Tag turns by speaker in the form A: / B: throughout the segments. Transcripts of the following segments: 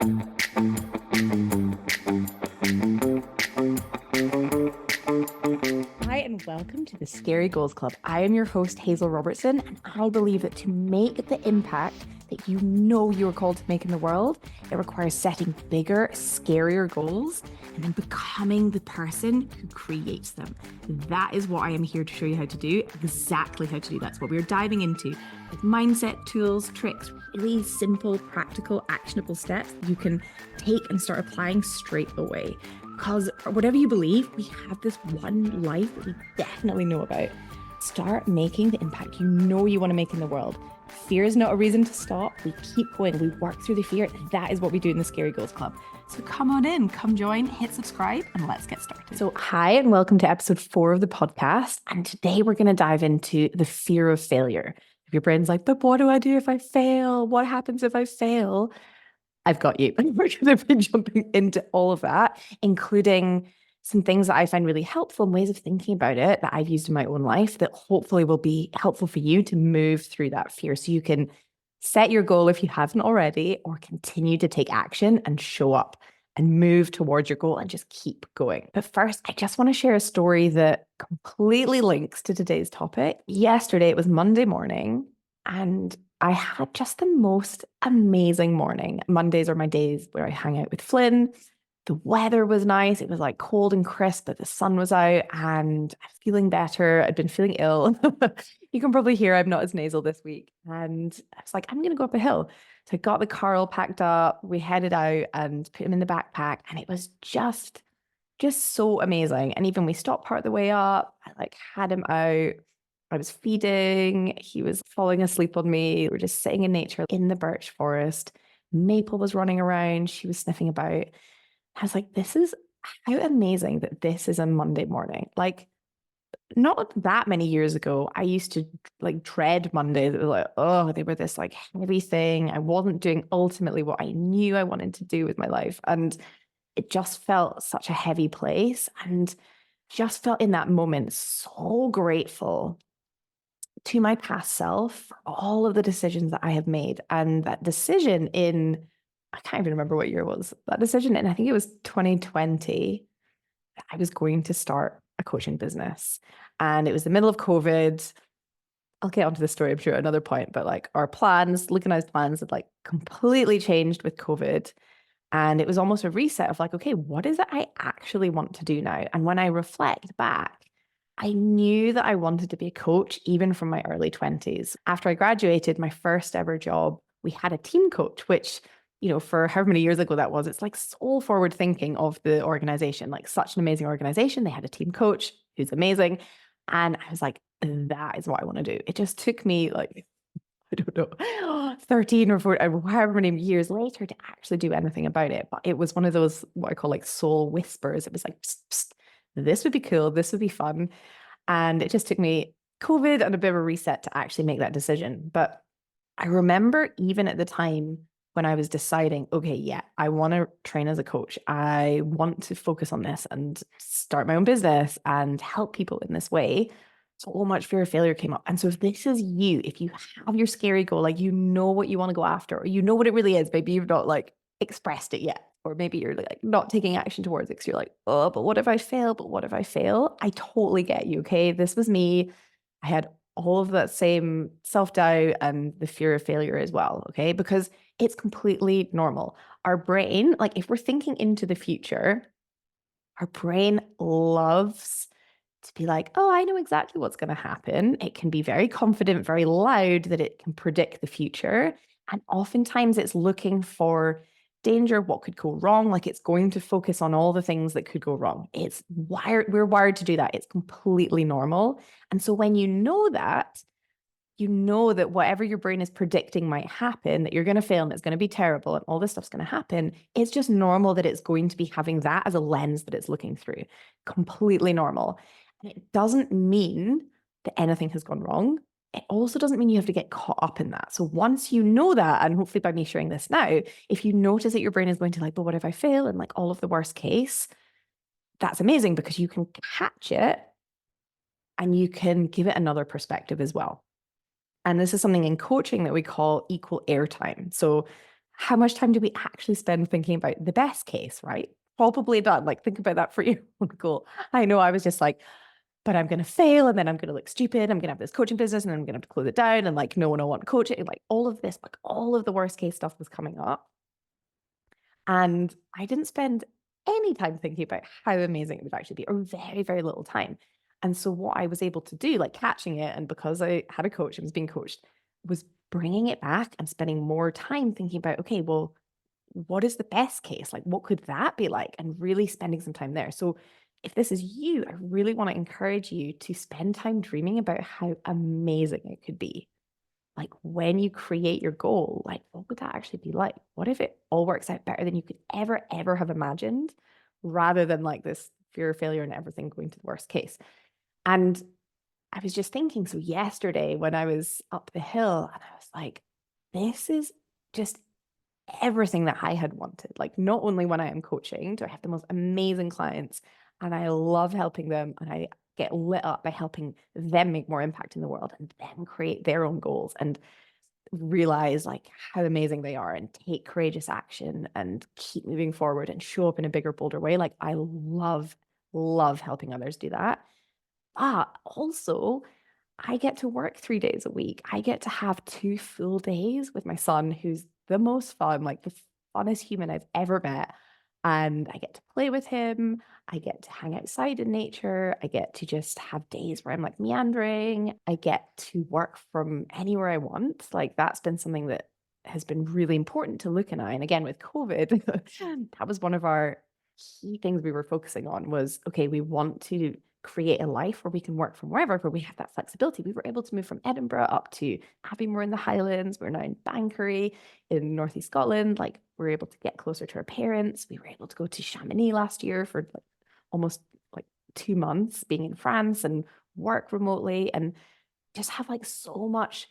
A: Hi, and welcome to the Scary Goals Club. I am your host, Hazel Robertson, and I believe that to make the impact that you know you are called to make in the world, it requires setting bigger, scarier goals and then becoming the person who creates them. That is what I am here to show you how to do, exactly how to do. That's what we're diving into with mindset, tools, tricks, really simple, practical, actionable steps you can take and start applying straight away. Because whatever you believe, we have this one life that we definitely know about. Start making the impact you know you want to make in the world. Fear is not a reason to stop. We keep going. We work through the fear. That is what we do in the Scary Goals Club. So come on in, come join, hit subscribe, and let's get started. So hi, and welcome to episode 4 of the podcast. And today we're going to dive into the fear of failure. If your brain's like, but what do I do if I fail? What happens if I fail? I've got you. We're going to be jumping into all of that, including some things that I find really helpful and ways of thinking about it that I've used in my own life that hopefully will be helpful for you to move through that fear so you can set your goal if you haven't already, or continue to take action and show up and move towards your goal and just keep going. But first, I just want to share a story that completely links to today's topic. Yesterday, it was Monday morning, and I had just the most amazing morning. Mondays are my days where I hang out with Flynn. The weather was nice. It was like cold and crisp, but the sun was out and I'm feeling better. I'd been feeling ill. You can probably hear I'm not as nasal this week. And I was like, I'm going to go up a hill. So I got the car all packed up. We headed out and put him in the backpack. And it was just so amazing. And even we stopped part of the way up. I like had him out. I was feeding, he was falling asleep on me. We were just sitting in nature in the birch forest. Maple was running around, she was sniffing about. I was like, this is how amazing that this is a Monday morning. Like, not that many years ago, I used to like dread Mondays. It was like, oh, they were this like heavy thing. I wasn't doing ultimately what I knew I wanted to do with my life. And it just felt such a heavy place. And just felt in that moment so grateful to my past self for all of the decisions that I have made. And that decision in, I can't even remember what year it was, that decision, and I think it was 2020, I was going to start a coaching business. And it was the middle of COVID. I'll get onto this story, I'm sure, at another point, but like our plans, organized plans had like completely changed with COVID. And it was almost a reset of like, okay, what is it I actually want to do now? And when I reflect back, I knew that I wanted to be a coach even from my early 20s. After I graduated, my first ever job, we had a team coach, which, you know, for however many years ago that was, it's like so forward thinking of the organization, like such an amazing organization. They had a team coach who's amazing. And I was like, that is what I want to do. It just took me like, I don't know, 13 or 14, however many years later to actually do anything about it. But it was one of those, what I call like soul whispers. It was like, psst, psst, this would be cool. This would be fun. And it just took me COVID and a bit of a reset to actually make that decision. But I remember even at the time when I was deciding, okay, yeah, I want to train as a coach. I want to focus on this and start my own business and help people in this way. So much fear of failure came up. And so if this is you, if you have your scary goal, like you know what you want to go after, or you know what it really is, maybe you've not like expressed it yet. Or maybe you're like not taking action towards it because you're like, oh, but what if I fail? But what if I fail? I totally get you. Okay. This was me. I had all of that same self-doubt and the fear of failure as well. Okay. Because it's completely normal. Our brain, like if we're thinking into the future, our brain loves to be like, oh, I know exactly what's going to happen. It can be very confident, very loud that it can predict the future. And oftentimes it's looking for danger, what could go wrong. Like it's going to focus on all the things that could go wrong. It's wired, we're wired to do that. It's completely normal. And so when you know that whatever your brain is predicting might happen, that you're going to fail and it's going to be terrible and all this stuff's going to happen, it's just normal that it's going to be having that as a lens that it's looking through. Completely normal. And it doesn't mean that anything has gone wrong. It also doesn't mean you have to get caught up in that. So once you know that, and hopefully by me sharing this now, if you notice that your brain is going to like, but what if I fail? And like all of the worst case, that's amazing because you can catch it and you can give it another perspective as well. And this is something in coaching that we call equal airtime. So how much time do we actually spend thinking about the best case, right? Probably done. Like, think about that for your own goal. I know I was just like, but I'm going to fail and then I'm going to look stupid. I'm going to have this coaching business and then I'm going to have to close it down and like no one will want to coach it. Like all of this, like all of the worst case stuff was coming up. And I didn't spend any time thinking about how amazing it would actually be, or very, very little time. And so what I was able to do, like catching it, and because I had a coach and was being coached, was bringing it back and spending more time thinking about, okay, well, what is the best case? Like, what could that be like? And really spending some time there. So if this is you, I really want to encourage you to spend time dreaming about how amazing it could be. Like when you create your goal, like what would that actually be like? What if it all works out better than you could ever have imagined, rather than like this fear of failure and everything going to the worst case? And I was just thinking, so yesterday when I was up the hill and I was like, this is just everything that I had wanted. Like, not only when I am coaching do I have the most amazing clients and I love helping them and I get lit up by helping them make more impact in the world and then create their own goals and realize like how amazing they are and take courageous action and keep moving forward and show up in a bigger, bolder way. Like, I love helping others do that. But also, I get to work 3 days a week. I get to have 2 full days with my son, who's the most fun, like the funnest human I've ever met. And I get to play with him. I get to hang outside in nature. I get to just have days where I'm like meandering. I get to work from anywhere I want. Like, that's been something that has been really important to Luke and I. And again, with COVID, that was one of our key things we were focusing on was, okay, we want to create a life where we can work from wherever, where we have that flexibility. We were able to move from Edinburgh up to Abbeymoor in the Highlands. We're now in Banchory in Northeast Scotland. Like, we're able to get closer to our parents. We were able to go to Chamonix last year for like almost like 2 months, being in France and work remotely and just have like so much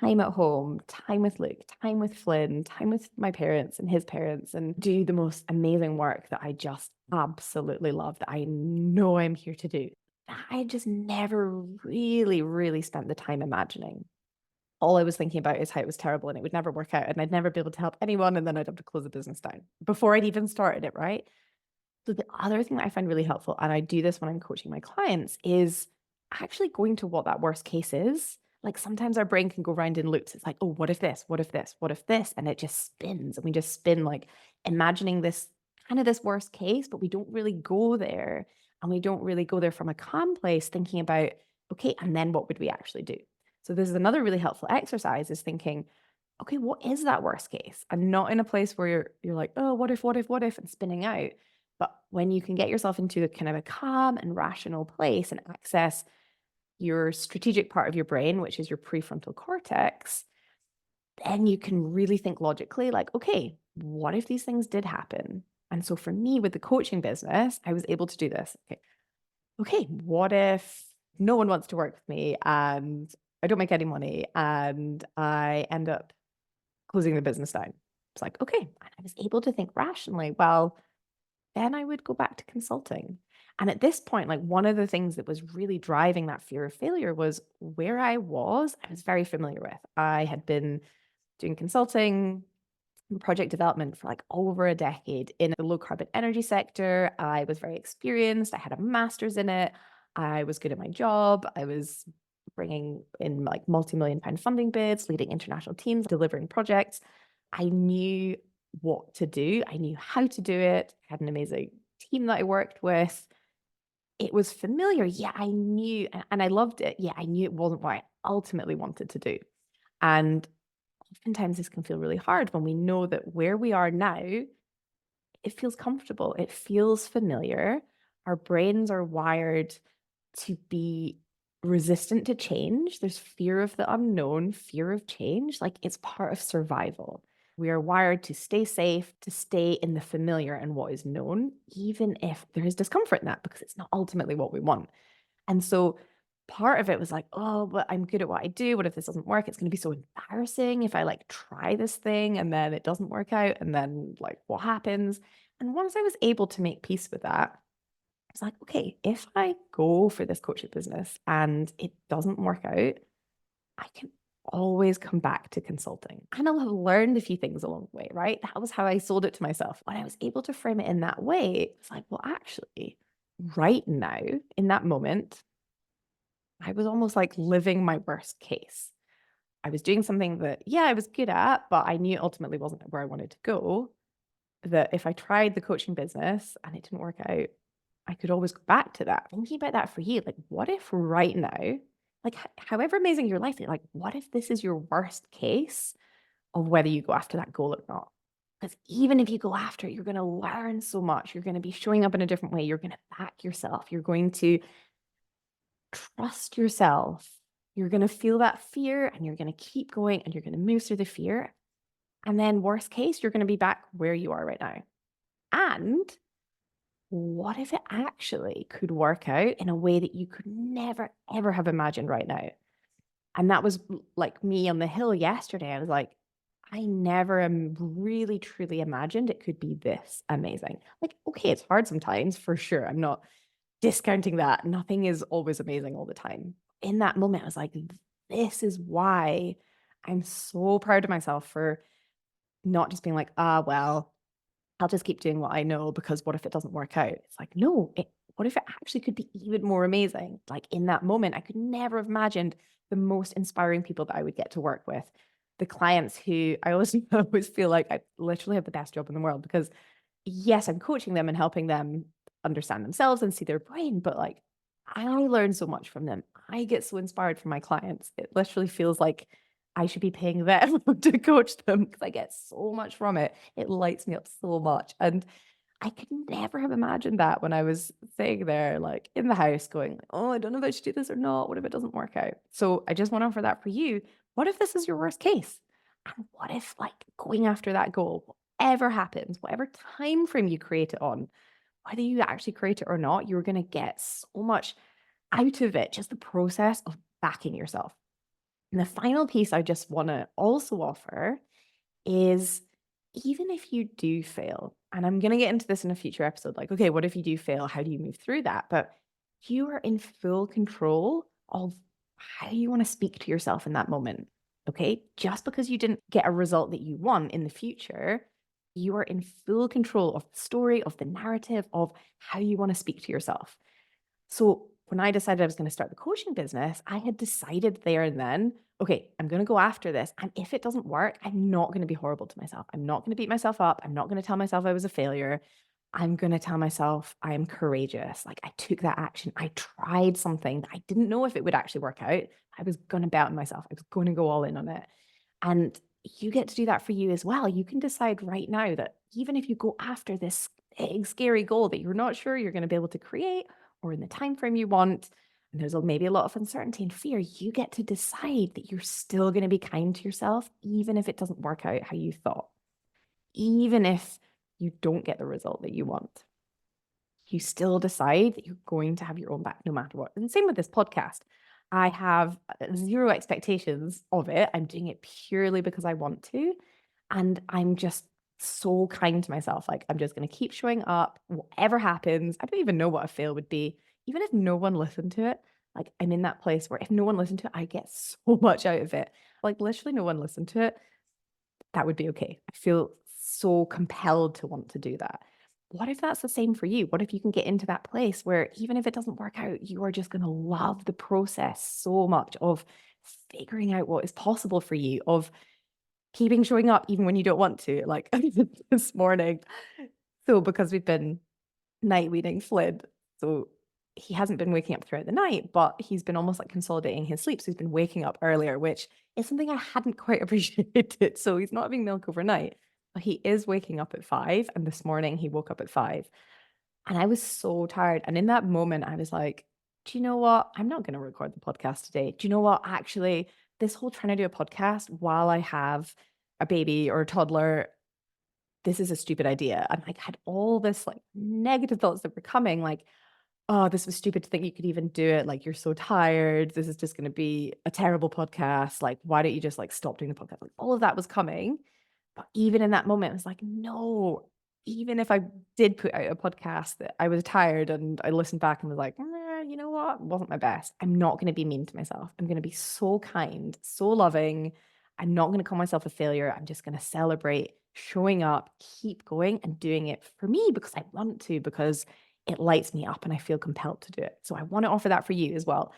A: time at home, time with Luke, time with Flynn, time with my parents and his parents, and do the most amazing work that I just absolutely love, that I know I'm here to do. I just never really spent the time imagining. All I was thinking about is how it was terrible and it would never work out and I'd never be able to help anyone and then I'd have to close the business down before I'd even started it, right? So the other thing that I find really helpful, and I do this when I'm coaching my clients, is actually going to what that worst case is. Like, sometimes our brain can go round in loops. It's like, oh, what if this? What if this? What if this? And it just spins. And we just spin, like imagining this kind of this worst case, but we don't really go there. And we don't really go there from a calm place thinking about, okay, and then what would we actually do? So this is another really helpful exercise, is thinking, okay, what is that worst case? And not in a place where you're like, oh, what if, and spinning out. But when you can get yourself into a kind of a calm and rational place and access your strategic part of your brain, which is your prefrontal cortex, then you can really think logically, like, okay, what if these things did happen? And so for me with the coaching business, I was able to do this. Okay, what if no one wants to work with me and I don't make any money and I end up closing the business down? It's like, okay, and I was able to think rationally, well, then I would go back to consulting. And at this point, like, one of the things that was really driving that fear of failure was where I was very familiar with. I had been doing consulting, project development for like over a decade in the low carbon energy sector. I was very experienced. I had a master's in it. I was good at my job. I was bringing in like multi-million pound funding bids, leading international teams, delivering projects. I knew what to do. I knew how to do it. I had an amazing team that I worked with. It was familiar. Yeah, I knew, and I loved it. Yeah, I knew it wasn't what I ultimately wanted to do. And oftentimes this can feel really hard when we know that where we are now, it feels comfortable. It feels familiar. Our brains are wired to be resistant to change. There's fear of the unknown, fear of change. Like, it's part of survival. We are wired to stay safe, to stay in the familiar and what is known, even if there is discomfort in that, because it's not ultimately what we want. And so part of it was like, oh, but I'm good at what I do. What if this doesn't work? It's going to be so embarrassing if I like try this thing and then it doesn't work out. And then like, what happens? And once I was able to make peace with that, I was like, okay, if I go for this coaching business and it doesn't work out, I can always come back to consulting. And I'll have learned a few things along the way, right? That was how I sold it to myself. When I was able to frame it in that way, it's like, well, actually, right now, in that moment, I was almost like living my worst case. I was doing something that, yeah, I was good at, but I knew it ultimately wasn't where I wanted to go. That if I tried the coaching business and it didn't work out, I could always go back to that. Thinking about that for you, like, what if right now, like, however amazing your life is, like, what if this is your worst case of whether you go after that goal or not? Because even if you go after it, you're going to learn so much. You're going to be showing up in a different way. You're going to back yourself. You're going to trust yourself. You're going to feel that fear and you're going to keep going and you're going to move through the fear. And then, worst case, you're going to be back where you are right now. And what if it actually could work out in a way that you could never, ever have imagined right now? And that was like me on the hill yesterday. I was like, I never really truly imagined it could be this amazing. Like, okay, it's hard sometimes for sure. I'm not discounting that. Nothing is always amazing all the time. In that moment, I was like, this is why I'm so proud of myself for not just being like, well, I'll just keep doing what I know because what if it doesn't work out? It's like, no, what if it actually could be even more amazing? Like in that moment, I could never have imagined the most inspiring people that I would get to work with. The clients who I always, always feel like I literally have the best job in the world because yes, I'm coaching them and helping them understand themselves and see their brain, but like I learn so much from them. I get so inspired from my clients. It literally feels like I should be paying them to coach them because I get so much from it. It lights me up so much. And I could never have imagined that when I was sitting there, like in the house, going, oh, I don't know if I should do this or not. What if it doesn't work out? So I just want to offer that for you. What if this is your worst case? And what if, like, going after that goal, whatever happens, whatever time frame you create it on, whether you actually create it or not, you're going to get so much out of it, just the process of backing yourself. And the final piece I just want to also offer is even if you do fail, and I'm going to get into this in a future episode, like, okay, what if you do fail? How do you move through that? But you are in full control of how you want to speak to yourself in that moment. Okay. Just because you didn't get a result that you want in the future, you are in full control of the story, of the narrative, of how you want to speak to yourself. So when I decided I was going to start the coaching business, I had decided there and then, okay, I'm going to go after this. And if it doesn't work, I'm not going to be horrible to myself. I'm not going to beat myself up. I'm not going to tell myself I was a failure. I'm going to tell myself I am courageous. Like I took that action. I tried something that I didn't know if it would actually work out. I was going to bet on myself. I was going to go all in on it. And you get to do that for you as well. You can decide right now that even if you go after this big, scary goal that you're not sure you're going to be able to create or in the time frame you want, and there's maybe a lot of uncertainty and fear, you get to decide that you're still going to be kind to yourself, even if it doesn't work out how you thought, even if you don't get the result that you want. You still decide that you're going to have your own back no matter what. And same with this podcast. I have zero expectations of it. I'm doing it purely because I want to. And I'm just so kind to myself. Like, I'm just going to keep showing up, whatever happens. I don't even know what a fail would be. Even if no one listened to it, like, I'm in that place where if no one listened to it, I get so much out of it. Like, literally, no one listened to it. That would be okay. I feel so compelled to want to do that. What if that's the same for you? What if you can get into that place where even if it doesn't work out, you are just going to love the process so much of figuring out what is possible for you, of keeping showing up even when you don't want to, like this morning. So because we've been night weaning Flynn, so he hasn't been waking up throughout the night, but he's been almost like consolidating his sleep. So he's been waking up earlier, which is something I hadn't quite appreciated. So he's not having milk overnight, but he is waking up at 5. And this morning he woke up at 5. And I was so tired. And in that moment, I was like, do you know what? I'm not going to record the podcast today. Do you know what? Actually, this whole trying to do a podcast while I have a baby or a toddler, this is a stupid idea. And like had all this like negative thoughts that were coming, like, oh, this was stupid to think you could even do it. Like, you're so tired. This is just going to be a terrible podcast. Like, why don't you just like stop doing the podcast? Like, all of that was coming. But even in that moment, I was like, no, even if I did put out a podcast that I was tired and I listened back and was like, you know what? It wasn't my best. I'm not going to be mean to myself. I'm going to be so kind, so loving. I'm not going to call myself a failure. I'm just going to celebrate showing up, keep going and doing it for me because I want to, because it lights me up and I feel compelled to do it. So I want to offer that for you as well.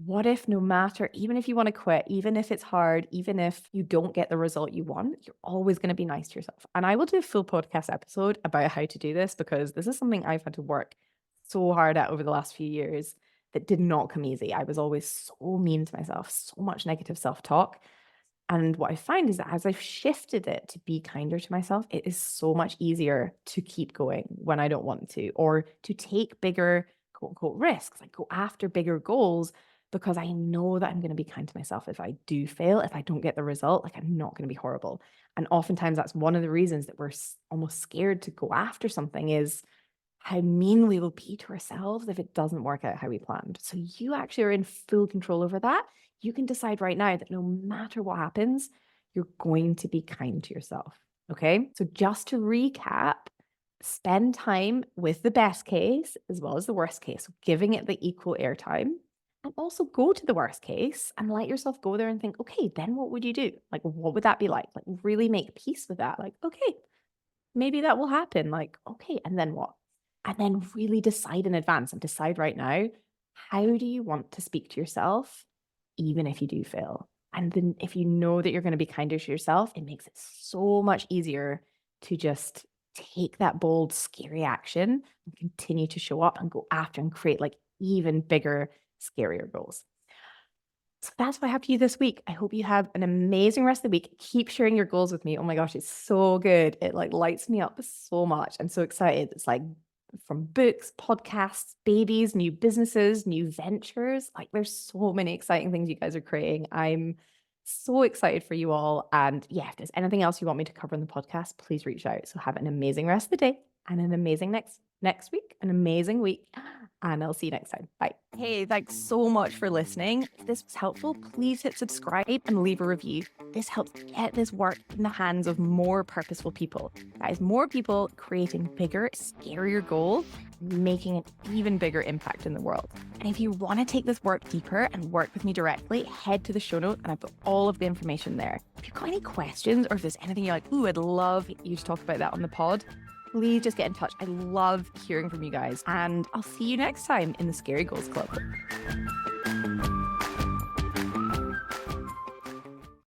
A: What if no matter, even if you want to quit, even if it's hard, even if you don't get the result you want, you're always going to be nice to yourself. And I will do a full podcast episode about how to do this because this is something I've had to work so hard at over the last few years that did not come easy. I was always so mean to myself, so much negative self-talk. And what I find is that as I've shifted it to be kinder to myself, it is so much easier to keep going when I don't want to, or to take bigger, quote unquote, risks, like go after bigger goals, because I know that I'm going to be kind to myself. If I do fail, if I don't get the result, like I'm not going to be horrible. And oftentimes that's one of the reasons that we're almost scared to go after something, is how mean we will be to ourselves if it doesn't work out how we planned. So you actually are in full control over that. You can decide right now that no matter what happens, you're going to be kind to yourself. Okay. So just to recap, spend time with the best case as well as the worst case, giving it the equal airtime. And also go to the worst case and let yourself go there and think, okay, then what would you do? Like, what would that be like? Like, really make peace with that. Like, okay, maybe that will happen. Like, okay, and then what? And then really decide in advance and decide right now, how do you want to speak to yourself, even if you do fail? And then if you know that you're going to be kinder to yourself, it makes it so much easier to just take that bold, scary action and continue to show up and go after and create like even bigger, scarier goals. So that's what I have for you this week. I hope you have an amazing rest of the week. Keep sharing your goals with me. Oh my gosh, it's so good. It like lights me up so much. I'm so excited. It's like from books, podcasts, babies, new businesses, new ventures. Like there's so many exciting things you guys are creating. I'm so excited for you all. And yeah, if there's anything else you want me to cover in the podcast, please reach out. So have an amazing rest of the day and an amazing next week, an amazing week. And I'll see you next time. Bye. Hey, thanks so much for listening. If this was helpful, please hit subscribe and leave a review. This helps get this work in the hands of more purposeful people. That is, more people creating bigger, scarier goals, making an even bigger impact in the world. And if you want to take this work deeper and work with me directly, head to the show notes and I've put all of the information there. If you've got any questions or if there's anything you're like, ooh, I'd love you to talk about that on the pod, please just get in touch. I love hearing from you guys. And I'll see you next time in the Scary Goals Club.